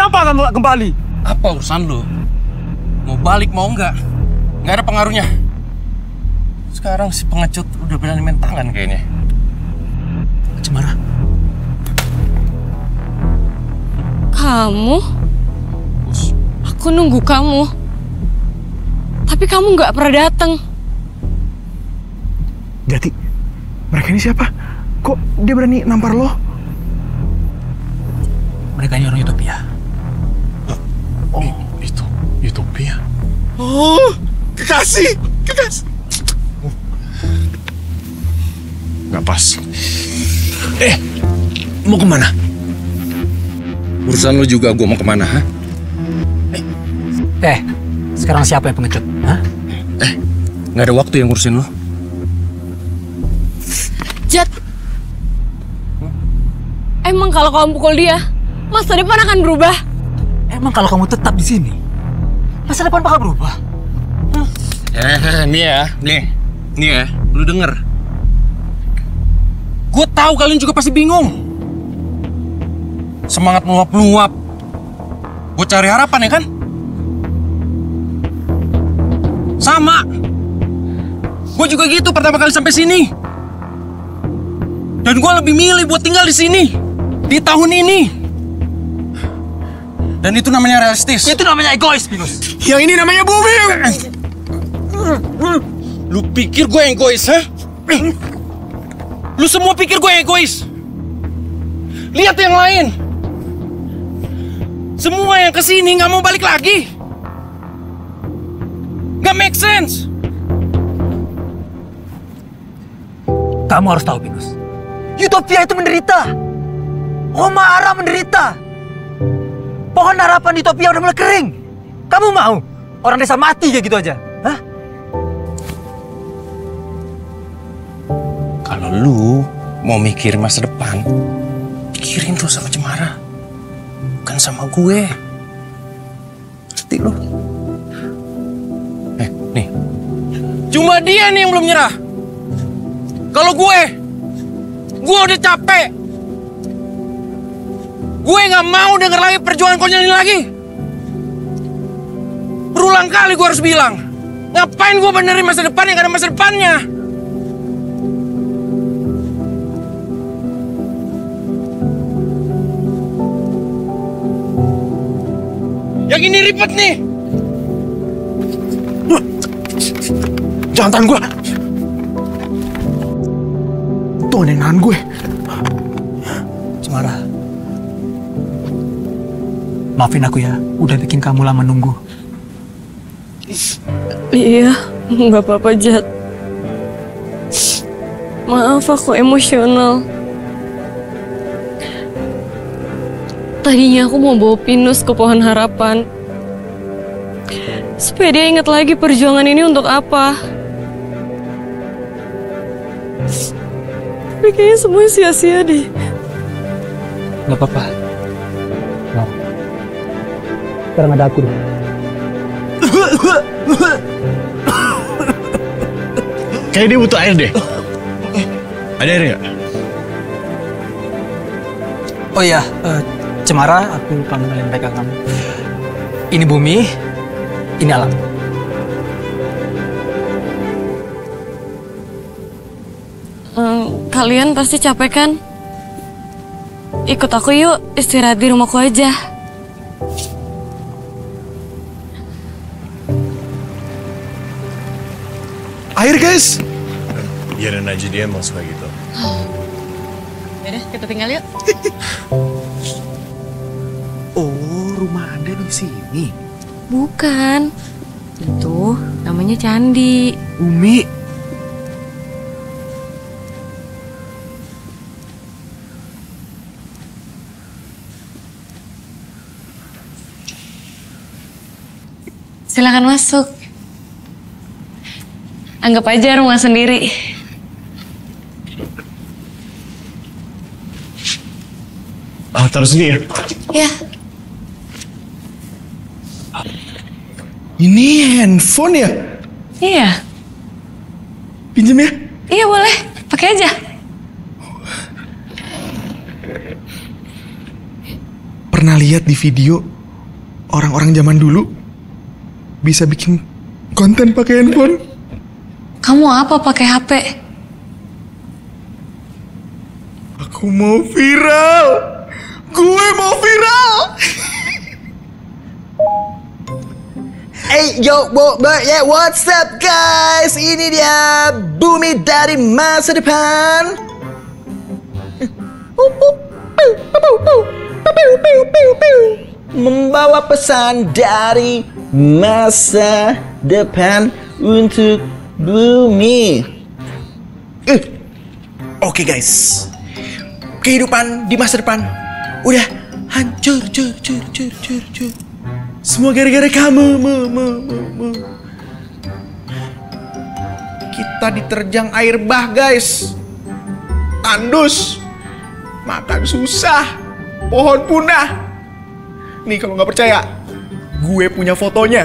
Kenapa kamu gak kembali? Apa urusan lu? Mau balik mau enggak? Nggak ada pengaruhnya. Sekarang si pengecut udah berani main tangan kayaknya. Cemara. Kamu? Aku nunggu kamu. Tapi kamu nggak pernah datang. Jati, mereka ini siapa? Kok dia berani nampar lo? Mereka ini orang Utopia. Oh, itu Utopia. Oh, kekasih. Nggak pas. Mau kemana? Urusan lu juga gua mau kemana, ha? Sekarang siapa yang pengecut? Hah? Nggak ada waktu yang ngurusin lu. Jat, emang kalau kamu pukul dia, masa depan akan berubah? Emang kalau kamu tetap di sini, masa depan bakal berubah? Nih ya, lu denger. Gue tahu kalian juga pasti bingung. Semangat meluap-luap. Gue cari harapan ya kan? Sama. Gue juga gitu pertama kali sampai sini. Dan gue lebih milih buat tinggal di sini di tahun ini. Dan itu namanya realistis. Itu namanya egois, Pinus. Yang ini namanya bumi. Lu pikir gue egois, ha? Lu semua pikir gue egois. Lihat yang lain. Semua yang kesini nggak mau balik lagi. Nggak make sense. Kamu harus tahu, Pinus. Utopia itu menderita. Omara menderita. Pohon harapan di Utopia udah mulai kering. Kamu mau orang desa mati kayak gitu aja? Hah? Kalau lu mau mikir masa depan, pikirin tuh sama Cemara. Bukan sama gue. Ngerti lu? Nih. Cuma dia nih yang belum nyerah. Kalau gue udah capek. Gue nggak mau denger lagi perjuangan konyol ini lagi. Berulang kali gue harus bilang, ngapain gue benerin masa depan yang gak ada masa depannya? Yang ini ribet nih. Jangan tahan gue. Tuh ada yang nahan gue. Cemara. Maafin aku ya, udah bikin kamu lama nunggu. Iya, nggak apa-apa, Jat. Maaf, aku emosional. Tadinya aku mau bawa Pinus ke pohon harapan. Supaya dia ingat lagi perjuangan ini untuk apa. Tapi kayaknya semuanya sia-sia deh. Gak apa-apa. Nah, sekarang ada aku deh. Kayaknya dia butuh air deh. Ada air nggak? Oh iya, Cemara, aku lupa kenalin mereka kamu. Ini bumi, ini alam. Kalian pasti capek kan? Ikut aku yuk, istirahat di rumahku aja. Air guys. Biarin aja dia emang suka gitu. Yaudah, kita tinggal yuk. Oh, rumah Anda di sini. Bukan. Itu namanya candi. Umi. Silakan masuk. Anggap aja rumah sendiri. Taruh sini ya. Ya. Ini handphone ya? Iya. Pinjem ya? Iya boleh. Pakai aja. Pernah lihat di video orang-orang zaman dulu bisa bikin konten pakai handphone. Kamu apa pakai HP? Aku mau viral. Gue mau viral. Hey yo, yeah, what's up guys? Ini dia Bumi dari masa depan. Membawa pesan dari masa depan untuk bumi. Oke guys, kehidupan di masa depan udah hancur, cur. Semua gara-gara kamu. Kita diterjang air bah guys. Tandus, makan susah, pohon punah. Nih kalau nggak percaya, gue punya fotonya.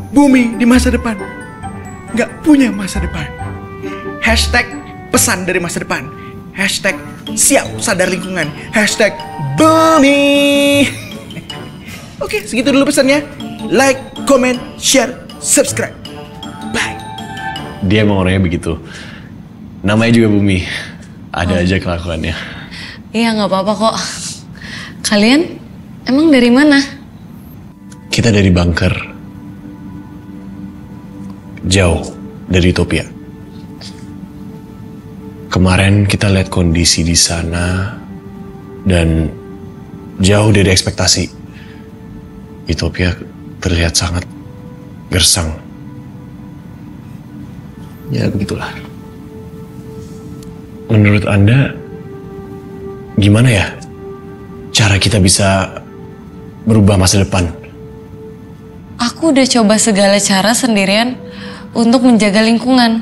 Bumi di masa depan nggak punya masa depan. Hashtag pesan dari masa depan. Hashtag siap sadar lingkungan. Hashtag bumi. Oke, segitu dulu pesannya. Like, comment, share, subscribe. Bye. Dia emang orangnya begitu. Namanya juga Bumi. Ada aja kelakuannya. Iya, nggak apa-apa kok. Kalian emang dari mana? Kita dari bunker. Jauh dari Utopia. Kemarin kita lihat kondisi di sana dan jauh dari ekspektasi. Utopia terlihat sangat gersang. Ya begitulah. Menurut Anda, gimana ya cara kita bisa berubah masa depan? Aku udah coba segala cara sendirian untuk menjaga lingkungan.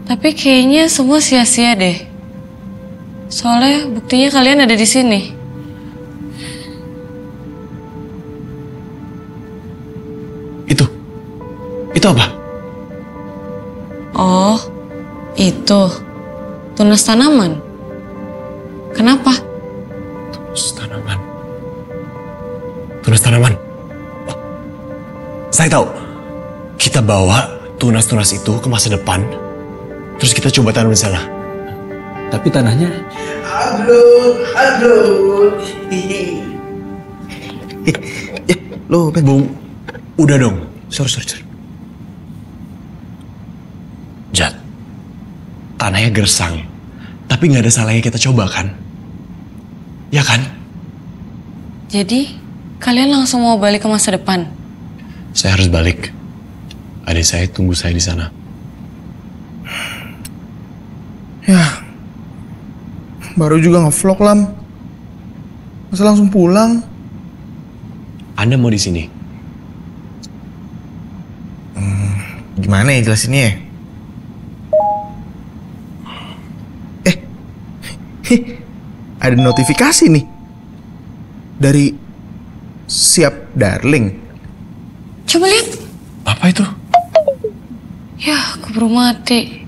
Tapi kayaknya semua sia-sia deh. Soalnya buktinya kalian ada di sini. Itu apa? Oh, itu tunas tanaman. Kenapa? Tunas tanaman. Oh, saya tahu. Kita bawa tunas-tunas itu ke masa depan. Terus kita coba tanam di sana. Tapi tanahnya... Halo. Lo, Ben. Bung, udah dong. Sorry. Jat, tanahnya gersang. Tapi nggak ada salahnya kita coba kan? Ya kan? Jadi, kalian langsung mau balik ke masa depan? Saya harus balik. Adik saya tunggu saya di sana. Ya, baru juga ngevlog Lam. Masa langsung pulang? Anda mau di sini? Gimana ya jelasinnya ya? Ada notifikasi nih dari Siap Darling. Coba lihat. Apa itu? Ya, keburu mati.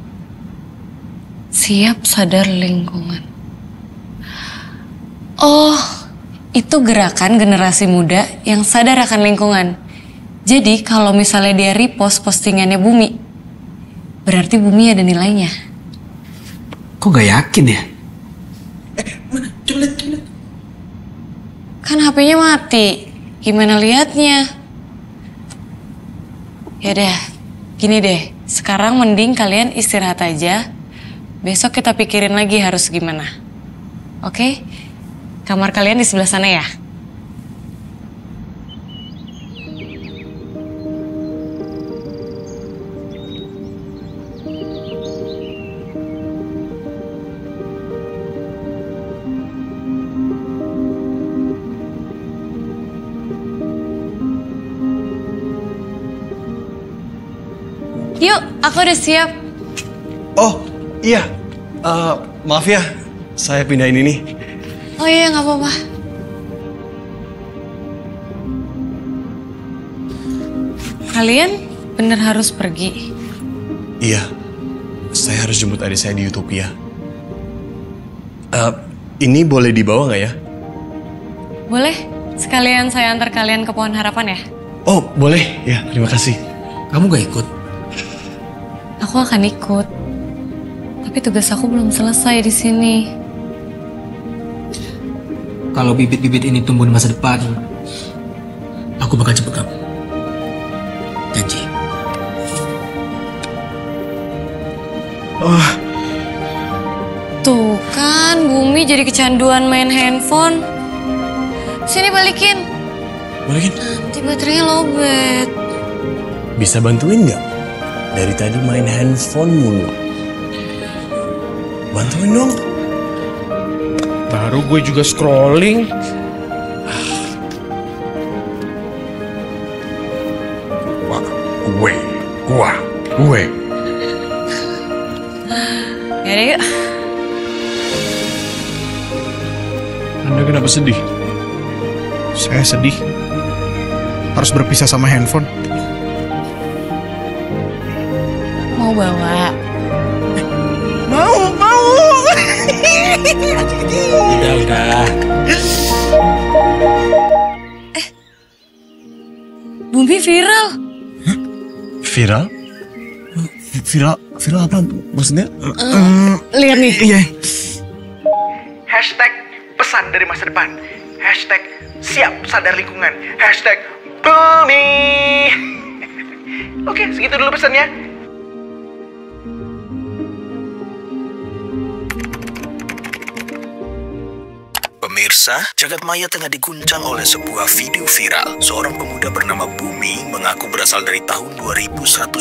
Siap sadar lingkungan. Oh, itu gerakan generasi muda yang sadar akan lingkungan. Jadi kalau misalnya dia repost postingannya Bumi, berarti Bumi ada nilainya. Kok gak yakin ya? Mana? Coba lihat. Kan HP-nya mati. Gimana liatnya? Yaudah, gini deh. Sekarang mending kalian istirahat aja. Besok kita pikirin lagi harus gimana. Oke? Kamar kalian di sebelah sana ya? Yuk, aku udah siap. Oh, iya. Maaf ya, saya pindahin ini. Oh iya, nggak apa-apa. Kalian bener harus pergi. Iya, saya harus jemput adik saya di Utopia. Ini boleh dibawa nggak ya? Boleh, sekalian saya antar kalian ke Pohon Harapan ya? Oh, boleh. Ya, terima kasih. Kamu gak ikut? Aku akan ikut. Tapi tugas aku belum selesai di sini. Kalau bibit-bibit ini tumbuh di masa depan, aku bakal jemput kamu. Janji. Tuh kan, Bumi jadi kecanduan main handphone. Sini balikin. Balikin. Nanti baterainya lowbat. Bisa bantuin nggak? Dari tadi main handphone mulu. Bantuin dong. Baru gue juga scrolling. Wah, gue. Yaudah yuk. Anda kenapa sedih? Saya sedih. Harus berpisah sama handphone. Mau bawa? Mau. Udah. Bumi viral. Viral? Viral apa? Maksudnya? Lihat nih. Iya. Hashtag pesan dari masa depan. Hashtag siap sadar lingkungan. Hashtag Bumi. Oke, segitu dulu pesannya. Pemirsa, jagat maya tengah diguncang oleh sebuah video viral. Seorang pemuda bernama Bumi mengaku berasal dari tahun 2125,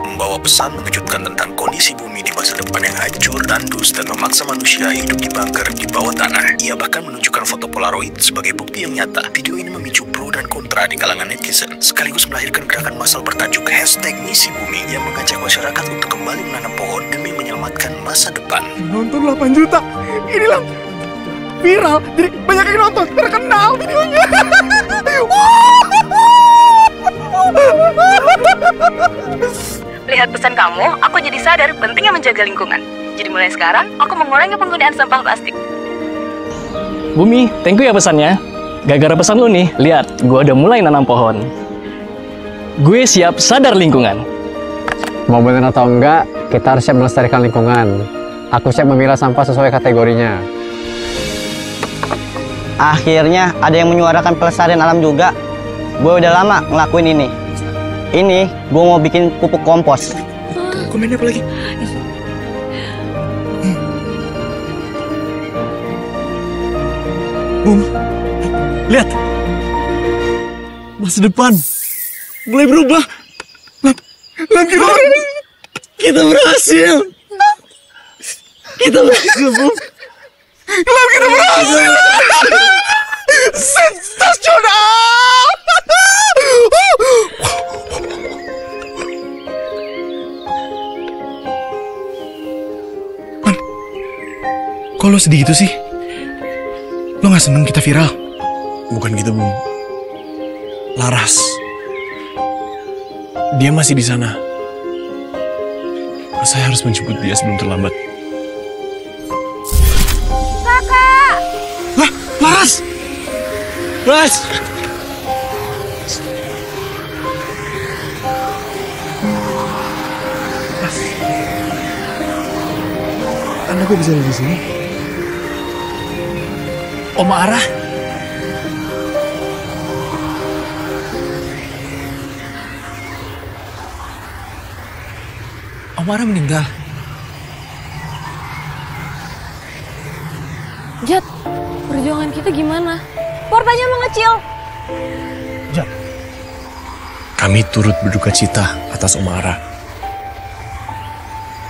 membawa pesan mengejutkan tentang kondisi bumi di masa depan yang hancur, tandus, dan memaksa manusia hidup di bunker di bawah tanah. Ia bahkan menunjukkan foto Polaroid sebagai bukti yang nyata. Video ini memicu pro dan kontra di kalangan netizen, sekaligus melahirkan gerakan massal bertajuk #MisiBumi yang mengajak masyarakat untuk kembali menanam pohon demi menyelamatkan masa depan. Nonton 8 juta. Inilah viral, jadi banyak yang nonton, terkenal videonya. Lihat pesan kamu, aku jadi sadar pentingnya menjaga lingkungan. Jadi mulai sekarang, aku mengurangi penggunaan sampah plastik. Bumi, thank you ya pesannya. Gara-gara pesan lu nih, lihat, gue udah mulai nanam pohon. Gue siap sadar lingkungan. Mau bener atau enggak, kita harus siap melestarikan lingkungan. Aku siap memilah sampah sesuai kategorinya. Akhirnya ada yang menyuarakan pelestarian alam juga. Gue udah lama ngelakuin ini. Ini gue mau bikin pupuk kompos. Komennya apa lagi? Lihat. Masa depan mulai berubah. Kita berhasil. Kita berhasil, Bum. Kita berhasil. Sensasional. Man, kok lo sedih gitu sih? Lo gak seneng kita viral? Bukan gitu, Bum. Laras. Dia masih di sana. Saya harus menjemput dia sebelum terlambat. Kakak! Lah, Laras! Laras! Anda kok bisa ada di sini? Oma Arah. Oma Arah meninggal. Jat, perjuangan kita gimana? Portanya mengecil. Jat, kami turut berduka cita atas Om Ara.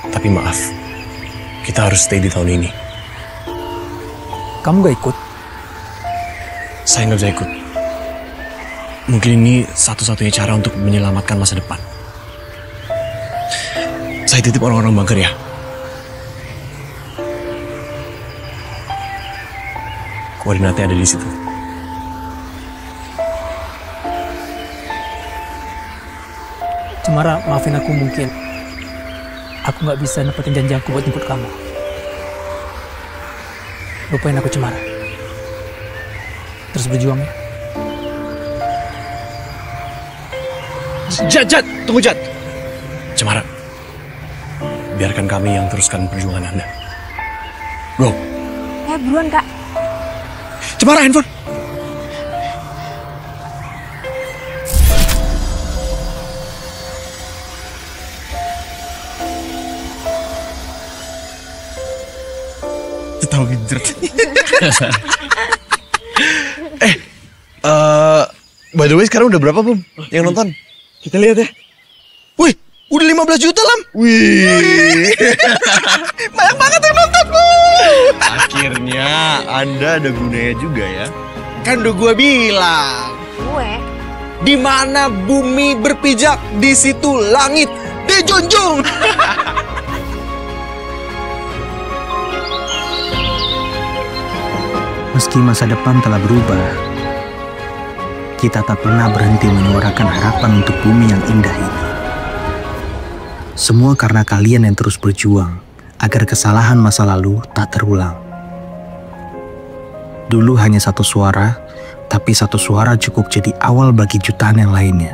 Tapi maaf, kita harus stay di tahun ini. Kamu gak ikut? Saya nggak bisa ikut. Mungkin ini satu-satunya cara untuk menyelamatkan masa depan. Saya titip orang-orang bunker ya. Koordinatnya ada di situ. Cemara, maafin aku mungkin. Aku nggak bisa nepatin janji aku buat jemput kamu. lupain aku Cemara. Terus berjuang ya. Jat, tunggu Jat. Cemara, biarkan kami yang teruskan perjuangan Anda. Go. Buruan Kak. Cemara, handphone. Tahu genjret. By the way sekarang udah berapa Bum yang nonton? Kita lihat ya. Wih, udah 15 juta Lam. Wih. Banyak banget yang nonton Bum. Akhirnya Anda ada gunanya juga ya. Kan udah gue bilang. Di mana bumi berpijak, di situ langit dijunjung. Meski masa depan telah berubah, kita tak pernah berhenti menyuarakan harapan untuk bumi yang indah ini. Semua karena kalian yang terus berjuang agar kesalahan masa lalu tak terulang. Dulu hanya satu suara, tapi satu suara cukup jadi awal bagi jutaan yang lainnya.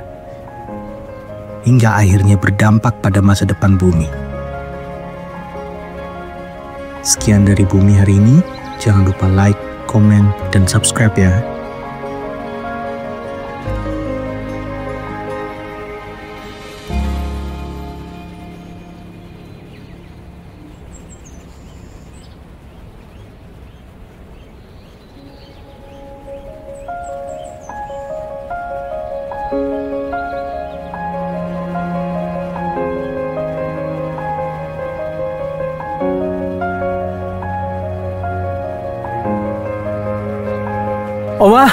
Hingga akhirnya berdampak pada masa depan bumi. Sekian dari Bumi hari ini, jangan lupa like, komen, dan subscribe ya. Oma,